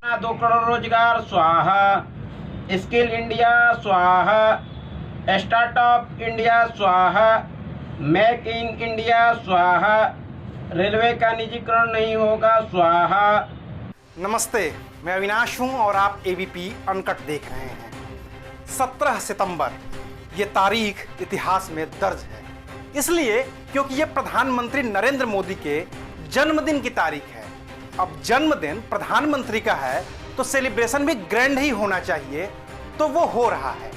2 करोड़ रोजगार स्वाहा, skill India स्वाहा, स्टार्टअप इंडिया स्वाहा, मेक इन इंडिया स्वाहा, रेलवे का निजीकरण नहीं होगा स्वाहा। नमस्ते, मैं अविनाश हूं और आप एबीपी अनकट देख रहे हैं। 17 सितंबर ये तारीख इतिहास में दर्ज है, इसलिए क्योंकि ये प्रधानमंत्री नरेंद्र मोदी के जन्मदिन की तारीख है। अब जन्मदिन प्रधानमंत्री का है तो सेलिब्रेशन भी ग्रैंड ही होना चाहिए, तो वो हो रहा है।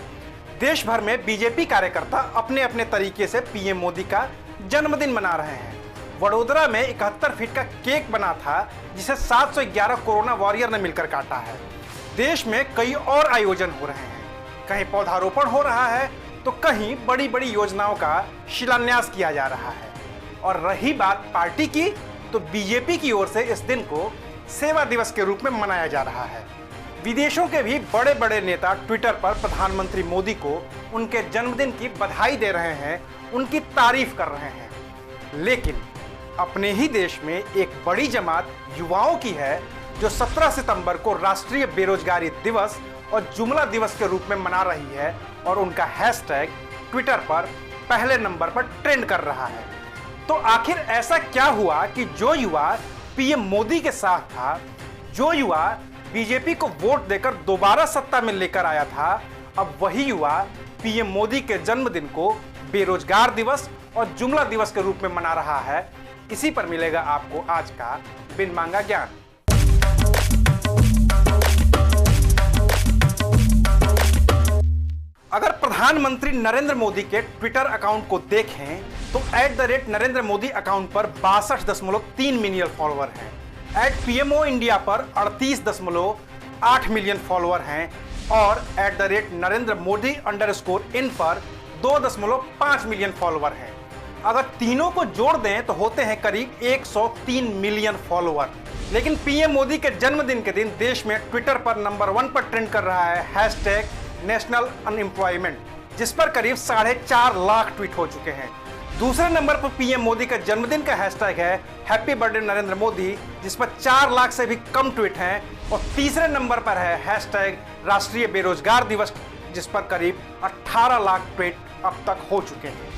देश भर में बीजेपी कार्यकर्ता अपने अपने तरीके से पीएम मोदी का जन्मदिन मना रहे हैं। वडोदरा में 71 फीट का केक बना था, जिसे 711 कोरोना वॉरियर ने मिलकर काटा है। देश में कई और आयोजन हो रहे हैं, कहीं पौधारोपण हो रहा है तो कहीं बड़ी बड़ी योजनाओं का शिलान्यास किया जा रहा है। और रही बात पार्टी की, तो बीजेपी की ओर से इस दिन को सेवा दिवस के रूप में मनाया जा रहा है। विदेशों के भी बड़े बड़े नेता ट्विटर पर प्रधानमंत्री मोदी को उनके जन्मदिन की बधाई दे रहे हैं, उनकी तारीफ कर रहे हैं। लेकिन अपने ही देश में एक बड़ी जमात युवाओं की है जो 17 सितंबर को राष्ट्रीय बेरोजगारी दिवस और जुमला दिवस के रूप में मना रही है, और उनका हैशटैग ट्विटर पर पहले नंबर पर ट्रेंड कर रहा है। तो आखिर ऐसा क्या हुआ कि जो युवा पीएम मोदी के साथ था, जो युवा बीजेपी को वोट देकर दोबारा सत्ता में लेकर आया था, अब वही युवा पीएम मोदी के जन्मदिन को बेरोजगार दिवस और जुमला दिवस के रूप में मना रहा है। इसी पर मिलेगा आपको आज का बिन मांगा ज्ञान। अगर प्रधानमंत्री नरेंद्र मोदी के ट्विटर अकाउंट को देखें तो @नरेंद्र मोदी अकाउंट पर 62.3 मिलियन फॉलोअर हैं, @PMO इंडिया पर 38.8 मिलियन फॉलोअर हैं और @नरेंद्र मोदी _इन पर 2.5 मिलियन फॉलोअर हैं। अगर तीनों को जोड़ दें तो होते हैं करीब 103 मिलियन फॉलोअर। लेकिन पीएम मोदी के जन्मदिन के दिन देश में ट्विटर पर नंबर 1 पर ट्रेंड कर रहा है हैशटैग नेशनल अनएम्प्लॉयमेंट, जिस पर करीब 4.5 लाख ट्वीट हो चुके हैं। दूसरे नंबर पर पीएम मोदी का जन्मदिन का हैशटैग है हैप्पी बर्थडे नरेंद्र मोदी, जिस पर 4 लाख से भी कम ट्वीट हैं। और तीसरे नंबर पर है हैशटैग राष्ट्रीय बेरोजगार दिवस, जिस पर करीब 18 लाख ट्वीट अब तक हो चुके हैं।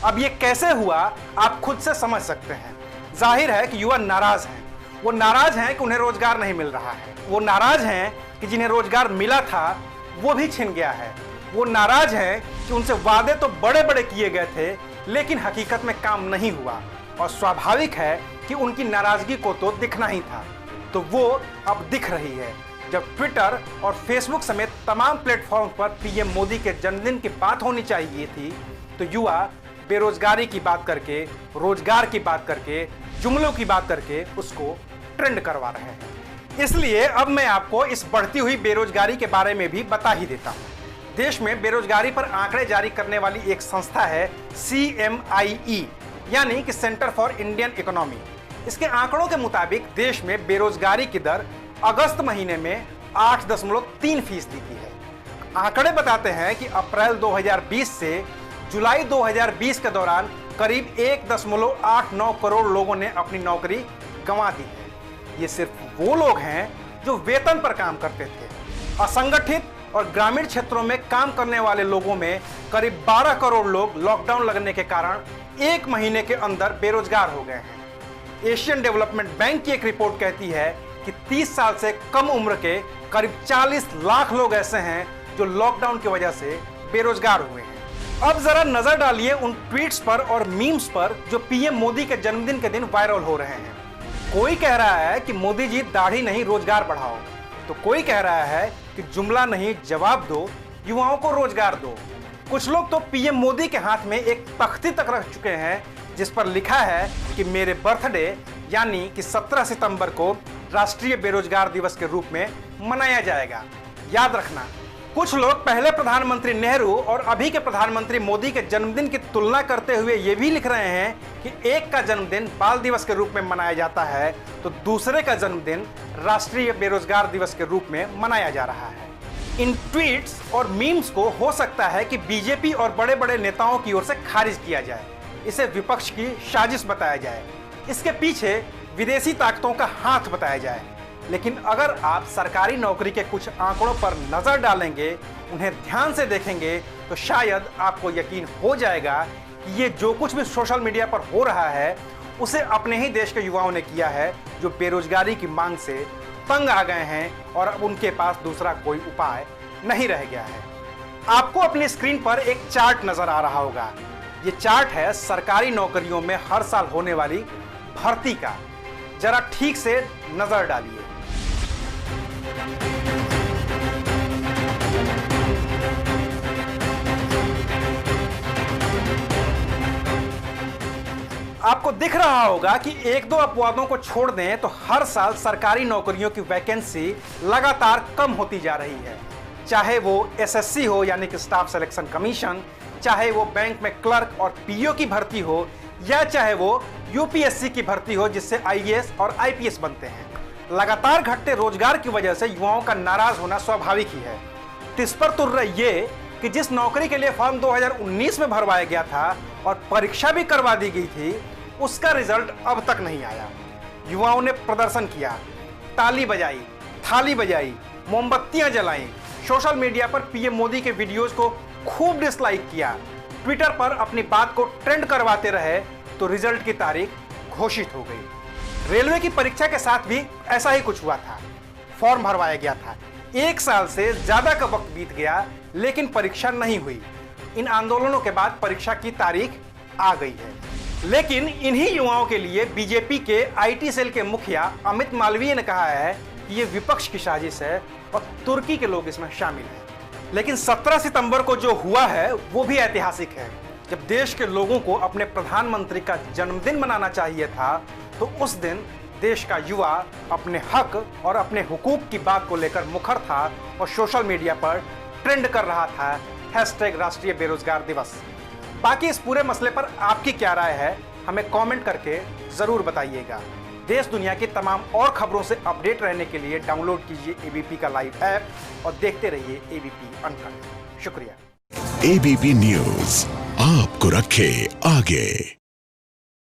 अब ये कैसे हुआ आप खुद से समझ सकते हैं। जाहिर है कि युवा नाराज हैं। वो नाराज हैं कि उन्हें रोजगार नहीं मिल रहा है, वो नाराज हैं कि जिन्हें रोजगार मिला था वो भी छिन गया है, वो नाराज हैं कि उनसे वादे तो बड़े बड़े किए गए थे लेकिन हकीकत में काम नहीं हुआ। और स्वाभाविक है कि उनकी नाराजगी को तो दिखना ही था, तो वो अब दिख रही है। जब ट्विटर और फेसबुक समेत तमाम प्लेटफॉर्म पर पीएम मोदी के जन्मदिन की बात होनी चाहिए थी, तो युवा बेरोजगारी की बात करके, रोजगार की बात करके, जुमलों की बात करके उसको ट्रेंड करवा रहे हैं। इसलिए अब मैं आपको इस बढ़ती हुई बेरोजगारी के बारे में भी बता ही देता हूं। देश में बेरोजगारी पर आंकड़े जारी करने वाली एक संस्था है CMIE, यानी कि सेंटर फॉर इंडियन इकोनॉमी। इसके आंकड़ों के मुताबिक देश में बेरोजगारी की दर अगस्त महीने में 8.3% की है। आंकड़े बताते हैं कि अप्रैल 2020 से जुलाई 2020 के दौरान करीब 1.89 करोड़ लोगों ने अपनी नौकरी गंवा दी है। ये सिर्फ वो लोग हैं जो वेतन पर काम करते थे। असंगठित और ग्रामीण क्षेत्रों में काम करने वाले लोगों में करीब 12 करोड़ लोग लॉकडाउन लगने के कारण 1 महीने के अंदर बेरोजगार हो गए हैं। एशियन डेवलपमेंट बैंक की एक रिपोर्ट कहती है कि 30 साल से कम उम्र के करीब 40 लाख लोग ऐसे हैं जो लॉकडाउन की वजह से बेरोजगार हुए हैं। अब जरा नजर डालिए उन ट्वीट्स पर और मीम्स पर जो पीएम मोदी के जन्मदिन के दिन वायरल हो रहे हैं। कोई कह रहा है कि मोदी जी दाढ़ी नहीं रोजगार बढ़ाओ, तो कोई कह रहा है कि जुमला नहीं जवाब दो, युवाओं को रोजगार दो। कुछ लोग तो पीएम मोदी के हाथ में एक तख्ती तक रख चुके हैं जिस पर लिखा है कि मेरे बर्थडे यानी कि 17 सितंबर को राष्ट्रीय बेरोजगार दिवस के रूप में मनाया जाएगा। याद रखना, कुछ लोग पहले प्रधानमंत्री नेहरू और अभी के प्रधानमंत्री मोदी के जन्मदिन की तुलना करते हुए ये भी लिख रहे हैं कि एक का जन्मदिन बाल दिवस के रूप में मनाया जाता है तो दूसरे का जन्मदिन राष्ट्रीय बेरोजगार दिवस के रूप में मनाया जा रहा है। इन ट्वीट्स और मीम्स को हो सकता है कि बीजेपी और बड़े बड़े नेताओं की ओर से खारिज किया जाए, इसे विपक्ष की साजिश बताया जाए, इसके पीछे विदेशी ताकतों का हाथ बताया जाए। लेकिन अगर आप सरकारी नौकरी के कुछ आंकड़ों पर नजर डालेंगे, उन्हें ध्यान से देखेंगे, तो शायद आपको यकीन हो जाएगा कि ये जो कुछ भी सोशल मीडिया पर हो रहा है उसे अपने ही देश के युवाओं ने किया है, जो बेरोजगारी की मांग से तंग आ गए हैं और अब उनके पास दूसरा कोई उपाय नहीं रह गया है। आपको अपनी स्क्रीन पर एक चार्ट नजर आ रहा होगा। ये चार्ट है सरकारी नौकरियों में हर साल होने वाली भर्ती का। जरा ठीक से नजर डालिए। आपको दिख रहा होगा कि एक दो अपवादों को छोड़ दें तो हर साल सरकारी नौकरियों की वैकेंसी लगातार कम होती जा रही है। चाहे वो एसएससी हो यानी कि स्टाफ सिलेक्शन कमीशन, चाहे वो बैंक में क्लर्क और पीओ की भर्ती हो, या चाहे वो यूपीएससी की भर्ती हो जिससे आईएएस और आईपीएस बनते हैं। लगातार घटते रोजगार की वजह से युवाओं का नाराज होना स्वाभाविक ही है। इस पर तुर्र ये कि जिस नौकरी के लिए फॉर्म 2019 में भरवाया गया था और परीक्षा भी करवा दी गई थी, उसका रिजल्ट अब तक नहीं आया। युवाओं ने प्रदर्शन किया, ताली बजाई, थाली बजाई, मोमबत्तियां जलाई, सोशल मीडिया पर पीएम मोदी के वीडियोस को खूब डिसलाइक किया, ट्विटर पर अपनी बात को ट्रेंड करवाते रहे, तो रिजल्ट की तारीख घोषित हो गई। रेलवे की परीक्षा के साथ भी ऐसा ही कुछ हुआ था। फॉर्म भरवाया गया था, 1 साल से ज्यादा का वक्त बीत गया, लेकिन परीक्षा नहीं हुई। इन आंदोलनों के बाद परीक्षा की तारीख आ गई है। लेकिन इन्हीं युवाओं के लिए बीजेपी के आईटी सेल के मुखिया अमित मालवीय ने कहा है कि ये विपक्ष की साजिश है और तुर्की के लोग इसमें शामिल हैं। लेकिन 17 सितंबर को जो हुआ है वो भी ऐतिहासिक है। जब देश के लोगों को अपने प्रधानमंत्री का जन्मदिन मनाना चाहिए था, तो उस दिन देश का युवा अपने हक और अपने हुकूक की बात को लेकर मुखर था और सोशल मीडिया पर ट्रेंड कर रहा था #राष्ट्रीय बेरोजगार दिवस। बाकी इस पूरे मसले पर आपकी क्या राय है, हमें कमेंट करके जरूर बताइएगा। देश दुनिया की तमाम और खबरों से अपडेट रहने के लिए डाउनलोड कीजिए एबीपी का लाइव ऐप और देखते रहिए एबीपी अनकट। शुक्रिया। एबीपी न्यूज आपको रखे आगे।